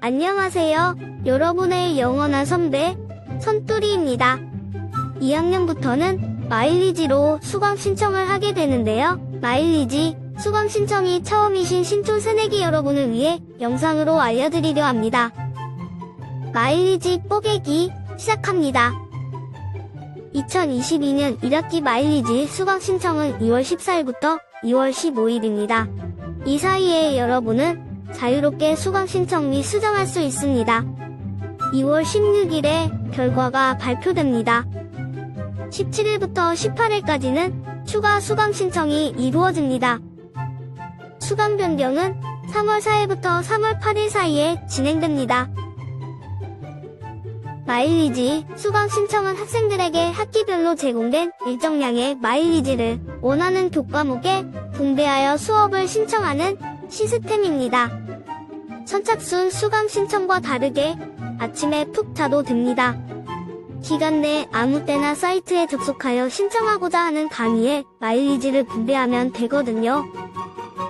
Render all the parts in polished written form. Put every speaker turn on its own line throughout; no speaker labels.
안녕하세요. 여러분의 영원한 선배, 선뚜리입니다. 2학년부터는 마일리지로 수강 신청을 하게 되는데요. 마일리지 수강 신청이 처음이신 신촌 새내기 여러분을 위해 영상으로 알려드리려 합니다. 마일리지 뽀개기 시작합니다. 2022년 1학기 마일리지 수강 신청은 2월 14일부터 2월 15일입니다. 이 사이에 여러분은 자유롭게 수강 신청 및 수정할 수 있습니다. 2월 16일에 결과가 발표됩니다. 17일부터 18일까지는 추가 수강 신청이 이루어집니다. 수강 변경은 3월 4일부터 3월 8일 사이에 진행됩니다. 마일리지 수강 신청은 학생들에게 학기별로 제공된 일정량의 마일리지를 원하는 교과목에 분배하여 수업을 신청하는 시스템입니다. 선착순 수강 신청과 다르게 아침에 푹 자도 됩니다. 기간 내 아무 때나 사이트에 접속하여 신청하고자 하는 강의에 마일리지를 분배하면 되거든요.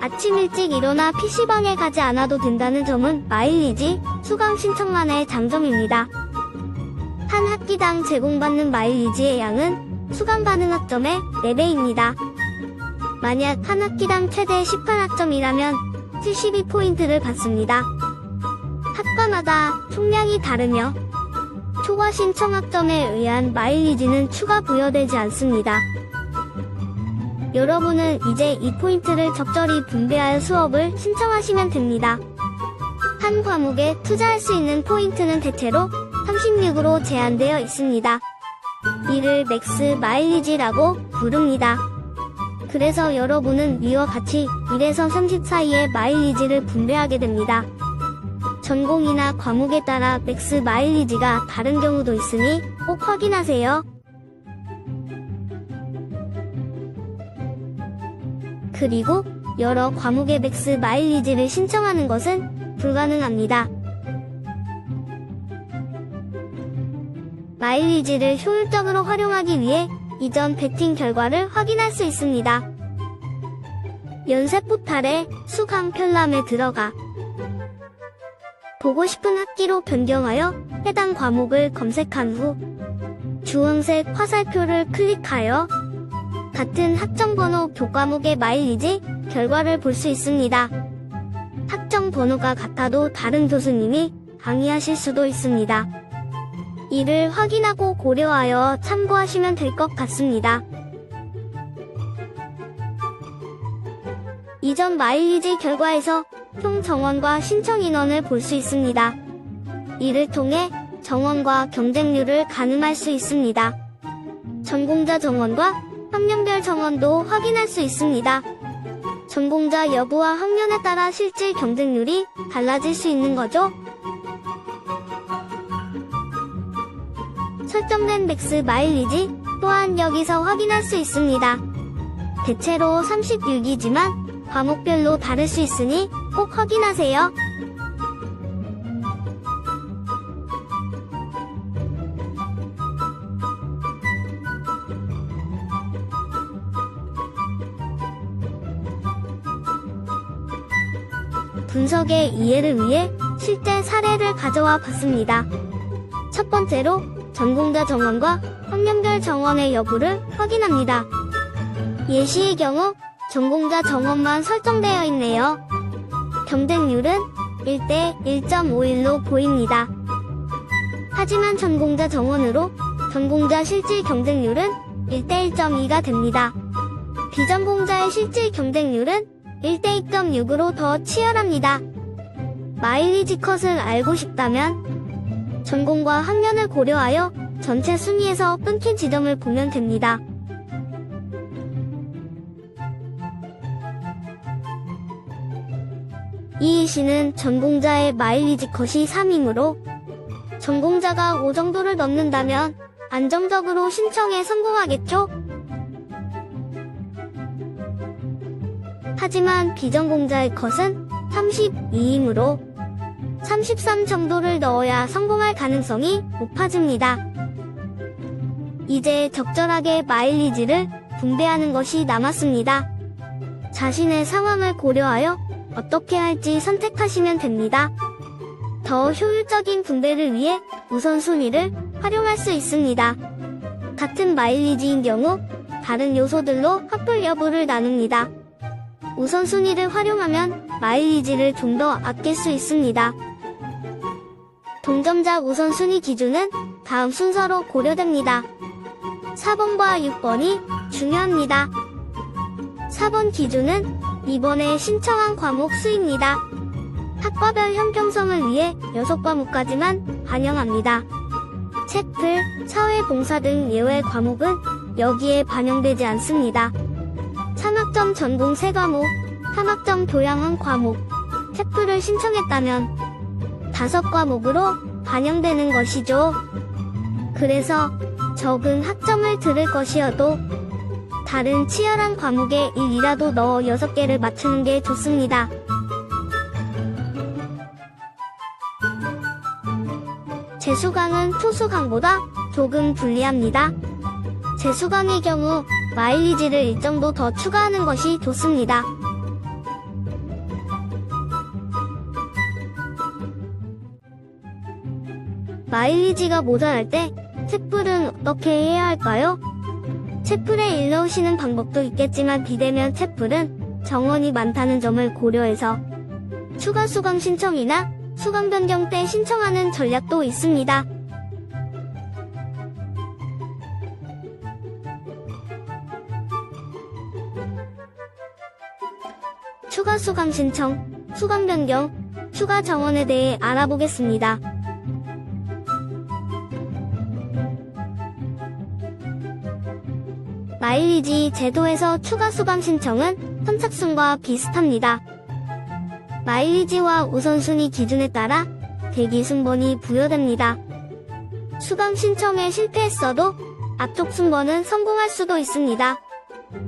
아침 일찍 일어나 PC방에 가지 않아도 된다는 점은 마일리지 수강 신청만의 장점입니다. 한 학기당 제공받는 마일리지의 양은 수강 가능 학점의 4배입니다. 만약 한 학기당 최대 18학점이라면 72포인트를 받습니다. 학과마다 총량이 다르며 초과 신청 학점에 의한 마일리지는 추가 부여되지 않습니다. 여러분은 이제 이 포인트를 적절히 분배하여 수업을 신청하시면 됩니다. 한 과목에 투자할 수 있는 포인트는 대체로 36으로 제한되어 있습니다. 이를 맥스 마일리지라고 부릅니다. 그래서 여러분은 위와 같이 1에서 30 사이의 마일리지를 분배하게 됩니다. 전공이나 과목에 따라 맥스 마일리지가 다른 경우도 있으니 꼭 확인하세요. 그리고 여러 과목의 맥스 마일리지를 신청하는 것은 불가능합니다. 마일리지를 효율적으로 활용하기 위해 이전 배팅 결과를 확인할 수 있습니다. 연세 포탈에 수강 편람에 들어가 보고 싶은 학기로 변경하여 해당 과목을 검색한 후 주황색 화살표를 클릭하여 같은 학점번호 교과목의 마일리지 결과를 볼 수 있습니다. 학점번호가 같아도 다른 교수님이 강의하실 수도 있습니다. 이를 확인하고 고려하여 참고하시면 될 것 같습니다. 이전 마일리지 결과에서 총 정원과 신청 인원을 볼 수 있습니다. 이를 통해 정원과 경쟁률을 가늠할 수 있습니다. 전공자 정원과 학년별 정원도 확인할 수 있습니다. 전공자 여부와 학년에 따라 실질 경쟁률이 달라질 수 있는 거죠. 설정된 맥스 마일리지 또한 여기서 확인할 수 있습니다. 대체로 36이지만 과목별로 다를 수 있으니 꼭 확인하세요. 분석의 이해를 위해 실제 사례를 가져와 봤습니다. 첫 번째로 전공자 정원과 학년별 정원의 여부를 확인합니다. 예시의 경우 전공자 정원만 설정되어 있네요. 경쟁률은 1대 1.51로 보입니다. 하지만 전공자 정원으로 전공자 실질 경쟁률은 1대 1.2가 됩니다. 비전공자의 실질 경쟁률은 1대 2.6으로 더 치열합니다. 마일리지 컷을 알고 싶다면 전공과 학년을 고려하여 전체 순위에서 끊긴 지점을 보면 됩니다. 이시는 전공자의 마일리지 컷이 3이므로 전공자가 5 정도를 넘는다면 안정적으로 신청에 성공하겠죠? 하지만 비전공자의 컷은 32이므로 33 정도를 넣어야 성공할 가능성이 높아집니다. 이제 적절하게 마일리지를 분배하는 것이 남았습니다. 자신의 상황을 고려하여 어떻게 할지 선택하시면 됩니다. 더 효율적인 분배를 위해 우선순위를 활용할 수 있습니다. 같은 마일리지인 경우 다른 요소들로 확불 여부를 나눕니다. 우선순위를 활용하면 마일리지를 좀 더 아낄 수 있습니다. 동점자 우선순위 기준은 다음 순서로 고려됩니다. 4번과 6번이 중요합니다. 4번 기준은 이번에 신청한 과목 수입니다. 학과별 형평성을 위해 6과목까지만 반영합니다. 채플, 사회봉사 등 예외 과목은 여기에 반영되지 않습니다. 3학점 전공 3과목, 3학점 교양 1과목, 채플을 신청했다면 5과목으로 반영되는 것이죠. 그래서 적은 학점을 들을 것이어도 다른 치열한 과목에 1이라도 넣어 6개를 맞추는 게 좋습니다. 재수강은 토수강보다 조금 불리합니다. 재수강의 경우 마일리지를 일정도 더 추가하는 것이 좋습니다. 마일리지가 모자랄 때 채플은 어떻게 해야 할까요? 채플에 일넣으시는 방법도 있겠지만 비대면 채플은 정원이 많다는 점을 고려해서 추가 수강 신청이나 수강 변경 때 신청하는 전략도 있습니다. 추가 수강 신청, 수강 변경, 추가 정원에 대해 알아보겠습니다. 마일리지 제도에서 추가 수강 신청은 선착순과 비슷합니다. 마일리지와 우선순위 기준에 따라 대기 순번이 부여됩니다. 수강 신청에 실패했어도 앞쪽 순번은 성공할 수도 있습니다.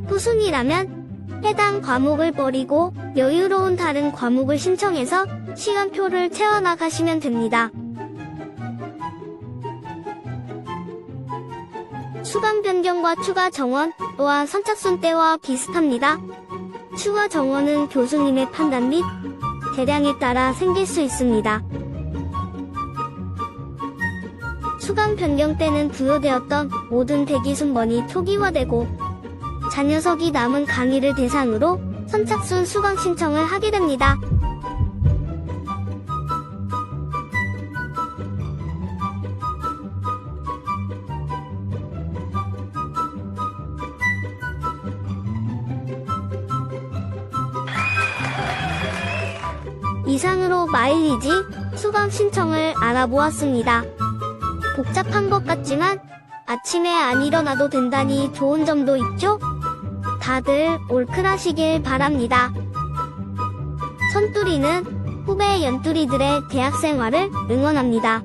후순위라면 해당 과목을 버리고 여유로운 다른 과목을 신청해서 시간표를 채워나가시면 됩니다. 수강 변경과 추가 정원 또한 선착순 때와 비슷합니다. 추가 정원은 교수님의 판단 및 대량에 따라 생길 수 있습니다. 수강 변경 때는 부여되었던 모든 대기 순번이 초기화되고 자녀석이 남은 강의를 대상으로 선착순 수강 신청을 하게 됩니다. 이상으로 마일리지 수강 신청을 알아보았습니다. 복잡한 것 같지만 아침에 안 일어나도 된다니 좋은 점도 있죠? 다들 올클하시길 바랍니다. 선뚜리는 후배 연뚜리들의 대학생활을 응원합니다.